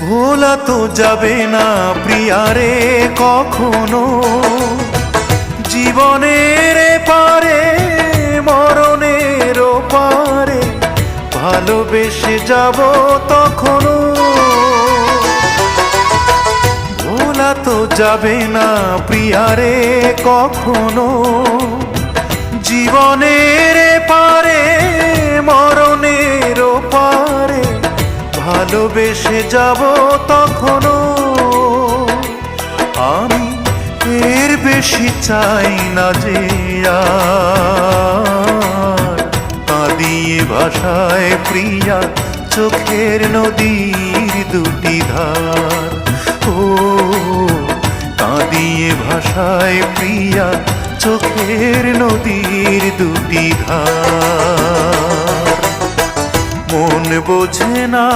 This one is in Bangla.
ভোলা তো যাবে না প্রিয়ারে কখনো, জীবনের পারে মরণের পারে ভালোবেসে যাব তখনো। ভোলা তো যাবে না প্রিয়ারে কখনো, জীবনের পারে মরণের পারে ভালোবেসে যাব তখনো। আমি এর বেশি চাই না যে আর কাঁদিয়ে ভাষায় প্রিয়া চোখের নদীর দুটি ধার। ও কাঁদিয়ে ভাষায় প্রিয়া চোখের নদীর দুটি ধার। মন বোঝে না